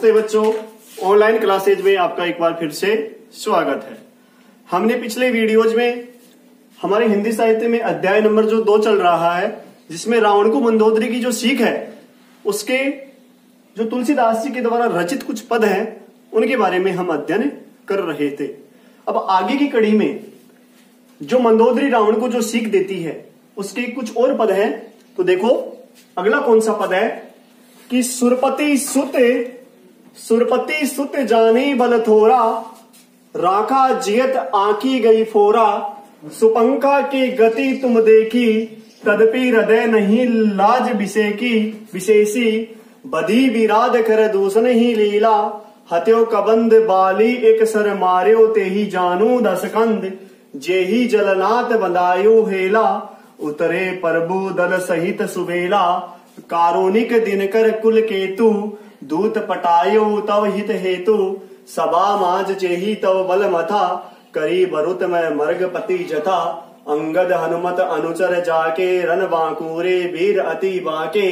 नमस्ते बच्चों, online classes में आपका एक बार फिर से स्वागत है। हमने पिछले वीडियोज में हमारे हिंदी साहित्य में अध्याय नंबर जो 2 चल रहा है, जिसमें रावण को मंदोदरी की जो सीख है, उसके जो तुलसीदास जी के द्वारा रचित कुछ पद हैं, उनके बारे में हम अध्ययन कर रहे थे। अब आगे की कड़ी में जो मंदोदरी रावण को जो सीख देती है, उसके कुछ और पद हैं। तो देखो अगला कौन सा पद है कि सुरपति सुत जानी बल थोरा, राखा जियत आंकी गई फोरा, सुपंखा की गति तुम देखी, तदपि हृदय नहीं लाज विशेषी, बधी विराध कर दूषण ही लीला, हत्यो कबंद बाली एक सर मार्यो तेही जानू दसकंद, जेही जलनाथ बंदायो हेला, उतरे प्रभु दल सहित सुबेला, कारुणिक दिनकर कुल केतु, दूत पटायो तव हित हेतु, सभा माज जेही तव बल मथा, करी बरुत में मर्ग पति जथा, अंगद हनुमत अनुचर जाके, रन बांकुरे वीर अति बाके,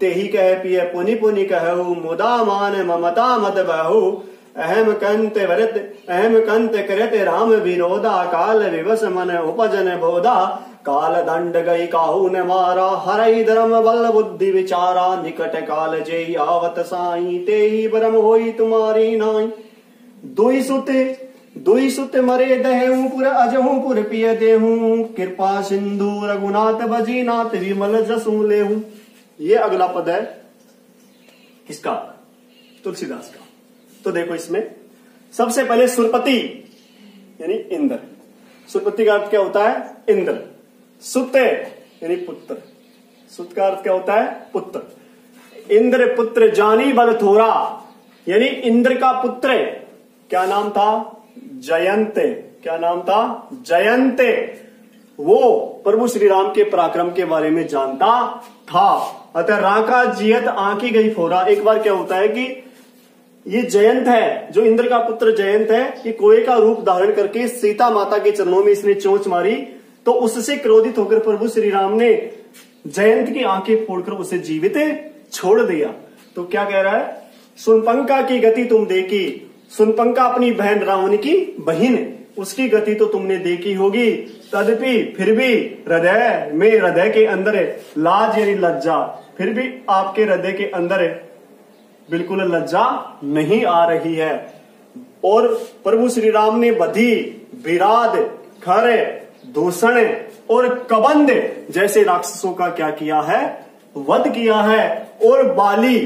तेही कह पिय पुनि पुनि कहु, मुदा मान ममता मत बहु, अहम कंत करत राम विरोधा, काल विवश मन उपजन बोधा, काल दंड गई काहू ने मारा, हरई धर्म बल बुद्धि विचारा, निकट काल जय आवत साई, तेही परम होई तुम्हारी नाई, दुई सुत मरे दहेऊ पुर अजहू पुर पिय देहू, कृपा सिंधु रघुनाथ बजीनाथ विमल जसू लेहू। ये अगला पद है किसका? तुलसीदास का। तो देखो इसमें सबसे पहले सुरपति यानी इंद्र। सुरपति का अर्थ क्या होता है? इंद्र। सुत यानी पुत्र। सुत का अर्थ क्या होता है? पुत्र। इंद्र पुत्र जानी बल थोरा, यानी इंद्र का पुत्र क्या नाम था? जयंत। क्या नाम था? जयंत। वो प्रभु श्री राम के पराक्रम के बारे में जानता था। अतः राका जियत आंकी गई फोरा। एक बार क्या होता है कि ये जयंत है, जो इंद्र का पुत्र जयंत है, ये कोए का रूप धारण करके सीता माता के चरणों में इसने चोंच मारी, तो उससे क्रोधित होकर प्रभु श्री राम ने जयंत की आंखें फोड़कर उसे जीवित छोड़ दिया। तो क्या कह रहा है? सुनपंखा की गति तुम देखी। सुनपंखा अपनी बहन रावण की बहन, उसकी गति तो तुमने देखी होगी, तदपि फिर भी हृदय के अंदर लाज यानी लज्जा, फिर भी आपके हृदय के अंदर बिल्कुल लज्जा नहीं आ रही है। और प्रभु श्री राम ने बधी, विराध, खर, दूषण और कबंद जैसे राक्षसों का क्या किया है? वध किया है। और बाली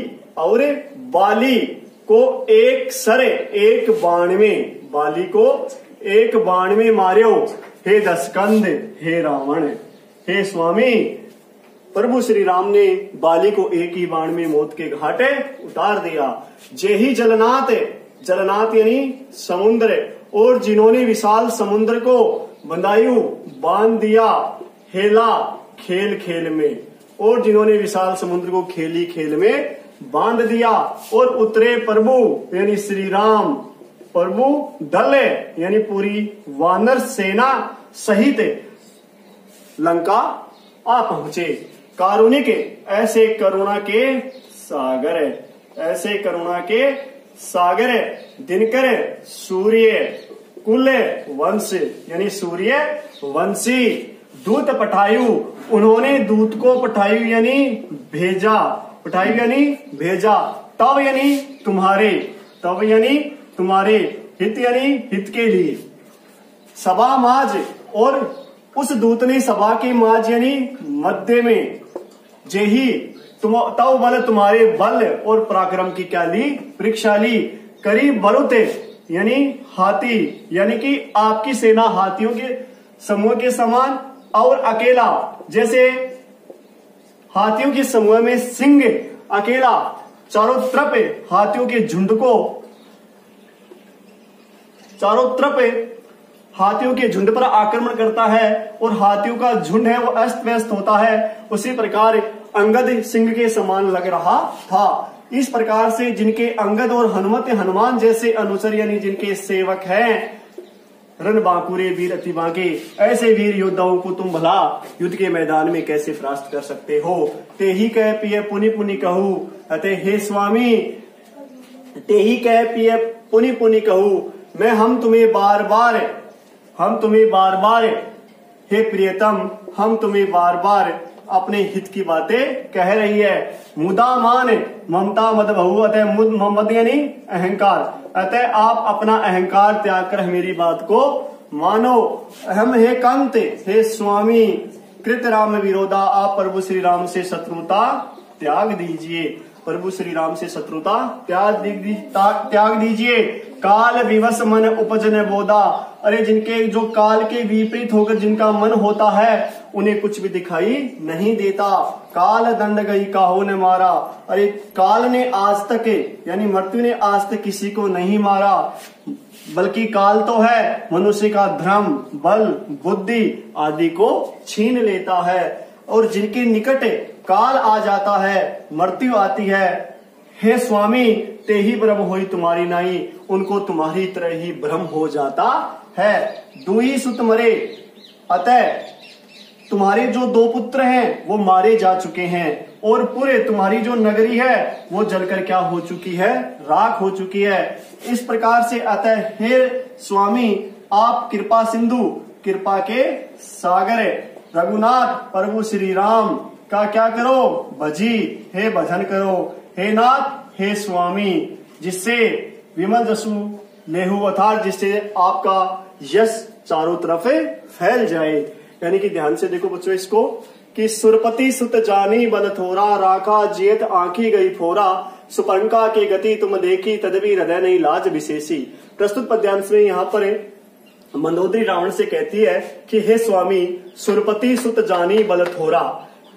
को एक बाण में मार्यो, हे दसकंद, हे रावण। हे स्वामी, प्रभु श्री राम ने बाली को एक ही बाण में मौत के घाटे उतार दिया। जेही जलनाथ यानी समुद्र, और जिन्होंने विशाल समुद्र को बंदायु बांध दिया, हेला खेल खेल में, और जिन्होंने विशाल समुद्र को खेली खेल में बांध दिया। और उतरे प्रभु यानी श्री राम, प्रभु दल यानी पूरी वानर सेना सहित लंका आ पहुंचे। कारुणिक ऐसे करुणा के सागर, दिनकर सूर्य कुल वंश यानी सूर्य वंशी, दूत पठायु, उन्होंने दूत को पठायु यानी भेजा, तब यानी तुम्हारे, हित यानी हित के लिए, सभा माज, और उस दूत ने सभा की माज यानी मध्य में, जेही तव बल तुम्हारे बल और पराक्रम की क्या ली? परीक्षा ली। करी बरुत यानी हाथी, यानी कि आपकी सेना हाथियों के समूह के समान, और अकेला, जैसे हाथियों के समूह में सिंह अकेला चारों तरफ हाथियों के झुंड पर आक्रमण करता है, और हाथियों का झुंड है वो अस्त व्यस्त होता है, उसी प्रकार अंगद सिंह के समान लग रहा था। इस प्रकार से जिनके अंगद और हनुमान जैसे अनुचर यानी जिनके सेवक हैं, रन बांकुरे वीर अति बांके, ऐसे वीर योद्धाओं को तुम भला युद्ध के मैदान में कैसे परास्त कर सकते हो? ते ही कह पिय पुनि पुनि कहू, अतः हे स्वामी, ते ही कह पिए पुनि पुनि कहूँ, मैं हम तुम्हें बार बार हे प्रियतम, हम तुम्हें बार बार अपने हित की बातें कह रही है। मुदा मान ममता मद बहु, अतः मद यानी अहंकार, अतः आप अपना अहंकार त्याग कर मेरी बात को मानो। हम हे कांत, हे स्वामी, कृत राम विरोधा, आप प्रभु श्री राम से शत्रुता त्याग दीजिए, प्रभु श्री राम से शत्रुता त्याग दीजिए। काल विवश मन उपजन बोधा, अरे जिनके जो काल के विपरीत होकर जिनका मन होता है उन्हें कुछ भी दिखाई नहीं देता। काल दंड गई काहो ने मारा, अरे काल ने आज तक यानी मृत्यु ने आज तक किसी को नहीं मारा, बल्कि काल तो है मनुष्य का धर्म बल बुद्धि आदि को छीन लेता है। और जिनके निकट काल आ जाता है, मृत्यु आती है, हे स्वामी ते ही भ्रम होई तुम्हारी नाई, उनको तुम्हारी तरह ही भ्रम हो जाता है। दुई सुत मरे, अतः तुम्हारे जो 2 पुत्र हैं वो मारे जा चुके हैं, और पूरे तुम्हारी जो नगरी है वो जलकर क्या हो चुकी है, राख हो चुकी है। इस प्रकार से अतः हे स्वामी आप कृपा सिंधु, कृपा के सागर, रघुनाथ प्रभु श्री राम का क्या करो, भजी, हे भजन करो, हे नाथ हे स्वामी, जिससे विमल जसु लेहु, अर्थात जिससे आपका यश चारों तरफ फैल जाए। यानी कि ध्यान से देखो बच्चों इसको, कि सुरपति सुत जानी बल थोरा, राखा जेत आंखी गई फोरा, सुपंका के गति तुम देखी, तदबी हृदय नहीं लाज विशेषी। प्रस्तुत पद्यांश में यहाँ पर मंदोदरी रावण से कहती है कि हे स्वामी, सुरपति सुत जानी बल थोरा,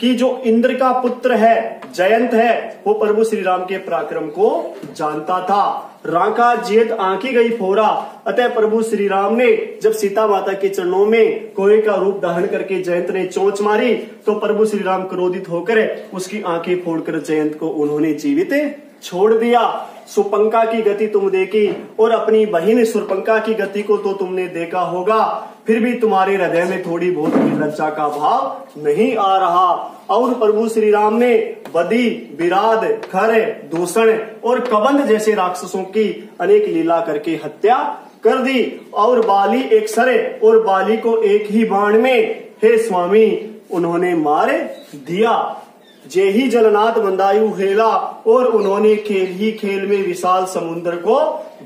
कि जो इंद्र का पुत्र है जयंत है वो प्रभु श्री राम के पराक्रम को जानता था। राका जेत आंकी गई फोरा, अतः प्रभु श्री राम ने जब सीता माता के चरणों में कोए का रूप धारण करके जयंत ने चोंच मारी तो प्रभु श्री राम क्रोधित होकर उसकी आंखें फोड़कर जयंत को उन्होंने जीवित छोड़ दिया। सुपंका की गति तुम देखी, और अपनी बहिन सुरपंका की गति को तो तुमने देखा होगा, फिर भी तुम्हारे हृदय में थोड़ी बहुत भी लज्जा का भाव नहीं आ रहा। और प्रभु श्री राम ने बदी, विराद, खर, दूषण और कबंध जैसे राक्षसों की अनेक लीला करके हत्या कर दी, और बाली एक सरे और बाली को एक ही बाण में हे स्वामी उन्होंने मार दिया। जे ही जलनाथ बंदायु हेला, और उन्होंने खेल ही खेल में विशाल समुद्र को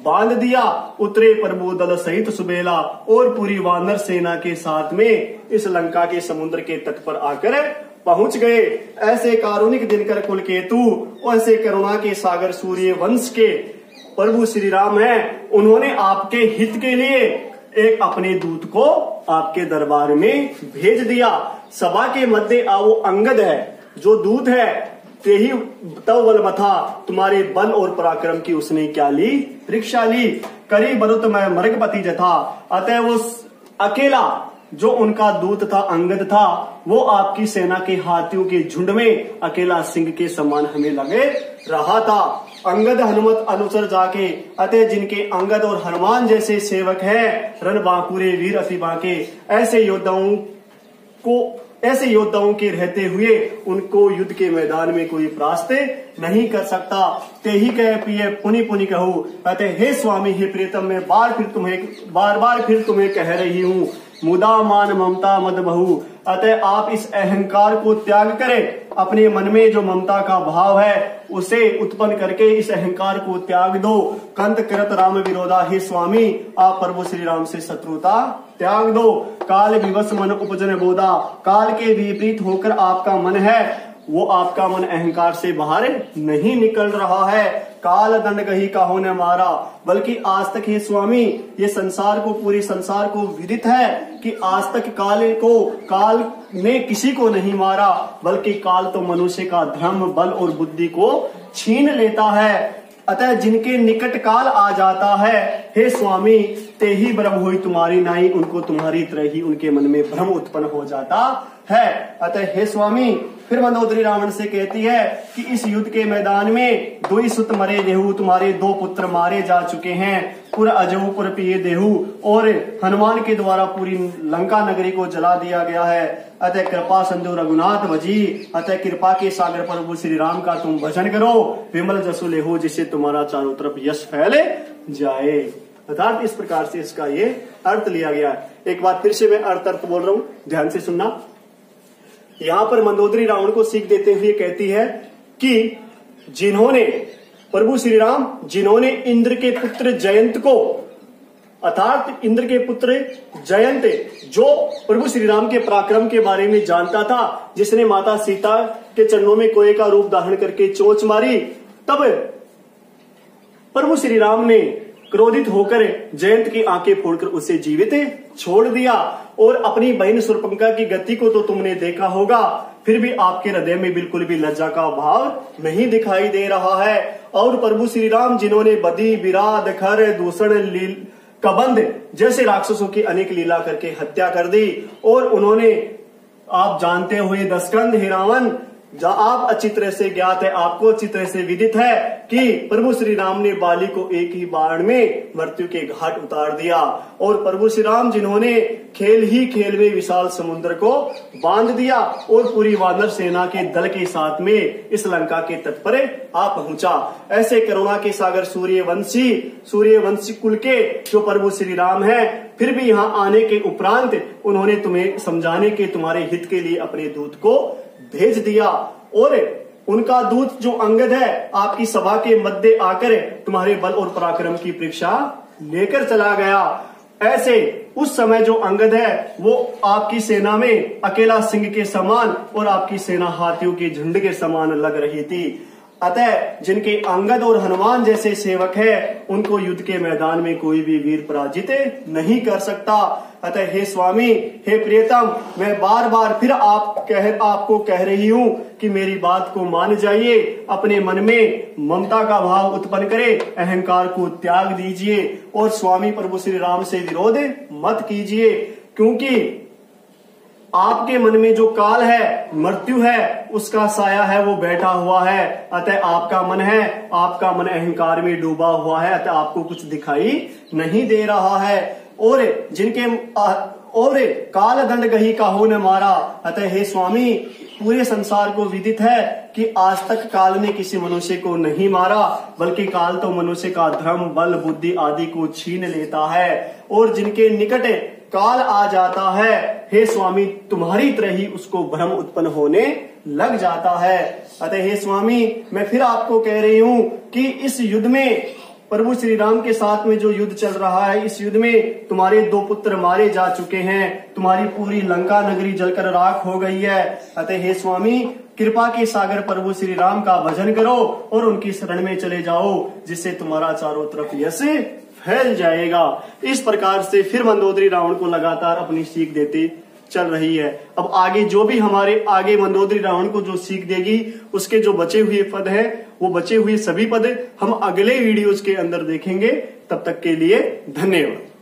बांध दिया। उतरे प्रभु दल सहित सुबेला, और पूरी वानर सेना के साथ में इस लंका के समुद्र के तट पर आकर पहुंच गए। ऐसे कारुणिक दिनकर कुलकेतु, ऐसे करुणा के सागर सूर्य वंश के प्रभु श्री राम हैं, उन्होंने आपके हित के लिए एक अपने दूत को आपके दरबार में भेज दिया। सभा के मध्य आओ अंगद है जो दूत है, ते ही तव बल मथा, तुम्हारे बल और पराक्रम की उसने क्या ली, परीक्षा ली। करी बरुत में मृगपति जथा, अतः वो अकेला जो उनका दूत था अंगद था, वो आपकी सेना के हाथियों के झुंड में अकेला सिंह के समान हमें लगे रहा था। अंगद हनुमत अनुसर जाके, अतः जिनके अंगद और हनुमान जैसे सेवक हैं, रण बांकुरे वीर अति बांके, ऐसे योद्धाओं के रहते हुए उनको युद्ध के मैदान में कोई परास्त नहीं कर सकता। ते ही कह पिए पुनि पुनि कहूं, कहते हे स्वामी हे प्रियतम, मैं बार बार फिर तुम्हें कह रही हूँ, मुदा मान ममता मद बहु, अतः आप इस अहंकार को त्याग करें। अपने मन में जो ममता का भाव है उसे उत्पन्न करके इस अहंकार को त्याग दो। कंत करत राम विरोधा, हे स्वामी आप प्रभु श्री राम से शत्रुता त्याग दो। काल विवश मन उपजन बोधा, काल के विपरीत होकर आपका मन है वो आपका मन अहंकार से बाहर नहीं निकल रहा है। काल दंड गही काहो ने मारा, बल्कि आज तक हे स्वामी ये संसार को, पूरे संसार को विदित है कि आज तक काल ने किसी को नहीं मारा, बल्कि काल तो मनुष्य का धर्म बल और बुद्धि को छीन लेता है। अतः जिनके निकट काल आ जाता है, हे स्वामी ते ही भ्रम हुई तुम्हारी नाई, उनको तुम्हारी तरह ही उनके मन में भ्रम उत्पन्न हो जाता है। अतः हे स्वामी, फिर मंदोदरी रावण से कहती है कि इस युद्ध के मैदान में 2 सुत मरे देहु, तुम्हारे 2 पुत्र मारे जा चुके हैं, पुर अजहु पुर पिए देहु, और हनुमान के द्वारा पूरी लंका नगरी को जला दिया गया है। अतः कृपा सिंधु रघुनाथ भजी, अतः कृपा के सागर प्रभु श्री राम का तुम भजन करो, विमल जसु लेहो, जिससे तुम्हारा चारों तरफ यश फैले जाए। अर्थात इस प्रकार से इसका ये अर्थ लिया गया है। एक बात फिर से मैं अर्थ बोल रहा हूं, ध्यान से सुनना। यहां पर मंदोदरी रावण को सीख देते हुए कहती है कि जिन्होंने प्रभु श्री राम, जिन्होंने इंद्र के पुत्र जयंत को, अर्थात इंद्र के पुत्र जयंत जो प्रभु श्री राम के पराक्रम के बारे में जानता था, जिसने माता सीता के चरणों में कोए का रूप धारण करके चोंच मारी, तब प्रभु श्री राम ने क्रोधित होकर जयंत की आंखें फोड़कर उसे जीवित छोड़ दिया। और अपनी बहन शूर्पणखा की गति को तो तुमने देखा होगा, फिर भी आपके हृदय में बिल्कुल भी लज्जा का भाव नहीं दिखाई दे रहा है। और प्रभु श्री राम जिन्होंने बदी, विराध, खर, दूषण, कबंध जैसे राक्षसों की अनेक लीला करके हत्या कर दी, और उन्होंने, आप जानते हुए दशकंध हे रावण, आप अच्छी तरह से ज्ञात है, आपको अच्छी तरह से विदित है कि प्रभु श्री राम ने बाली को एक ही बाण में मृत्यु के घाट उतार दिया। और प्रभु श्री राम जिन्होंने खेल ही खेल में विशाल समुद्र को बांध दिया और पूरी वानर सेना के दल के साथ में इस लंका के तट पर आ पहुंचा। ऐसे करुणा के सागर सूर्यवंशी कुल के जो प्रभु श्री राम है, फिर भी यहाँ आने के उपरांत उन्होंने तुम्हें समझाने के, तुम्हारे हित के लिए अपने दूत को भेज दिया। और उनका दूत जो अंगद है, आपकी सभा के मध्य आकर तुम्हारे बल और पराक्रम की परीक्षा लेकर चला गया। ऐसे उस समय जो अंगद है वो आपकी सेना में अकेला सिंह के समान और आपकी सेना हाथियों के झुंड के समान लग रही थी। अतः जिनके अंगद और हनुमान जैसे सेवक है, उनको युद्ध के मैदान में कोई भी वीर पराजित नहीं कर सकता। अतः हे स्वामी, हे प्रियतम, मैं बार बार फिर आपको कह रही हूं कि मेरी बात को मान जाइए, अपने मन में ममता का भाव उत्पन्न करे, अहंकार को त्याग दीजिए और स्वामी प्रभु श्री राम से विरोध मत कीजिए, क्योंकि आपके मन में जो काल है, मृत्यु है, उसका साया है, वो बैठा हुआ है। अतः आपका मन है, आपका मन अहंकार में डूबा हुआ है, अतः आपको कुछ दिखाई नहीं दे रहा है। और जिनके और काल दंड गही काहू ने मारा। अतः हे स्वामी, पूरे संसार को विदित है कि आज तक काल ने किसी मनुष्य को नहीं मारा, बल्कि काल तो मनुष्य का धर्म, बल, बुद्धि आदि को छीन लेता है। और जिनके निकट काल आ जाता है, हे स्वामी, तुम्हारी तरह ही उसको भ्रम उत्पन्न होने लग जाता है। अतः हे स्वामी, मैं फिर आपको कह रही हूं कि इस युद्ध में, प्रभु श्री राम के साथ में जो युद्ध चल रहा है, इस युद्ध में तुम्हारे 2 पुत्र मारे जा चुके हैं, तुम्हारी पूरी लंका नगरी जलकर राख हो गई है। अतः हे स्वामी, कृपा के सागर प्रभु श्री राम का भजन करो और उनकी शरण में चले जाओ, जिससे तुम्हारा चारों तरफ यश फैल जाएगा। इस प्रकार से फिर मंदोदरी रावण को लगातार अपनी सीख देती चल रही है। अब आगे जो भी हमारे आगे मंदोदरी रावण को जो सीख देगी, उसके जो बचे हुए पद है, वो बचे हुए सभी पद हम अगले वीडियोज के अंदर देखेंगे। तब तक के लिए धन्यवाद।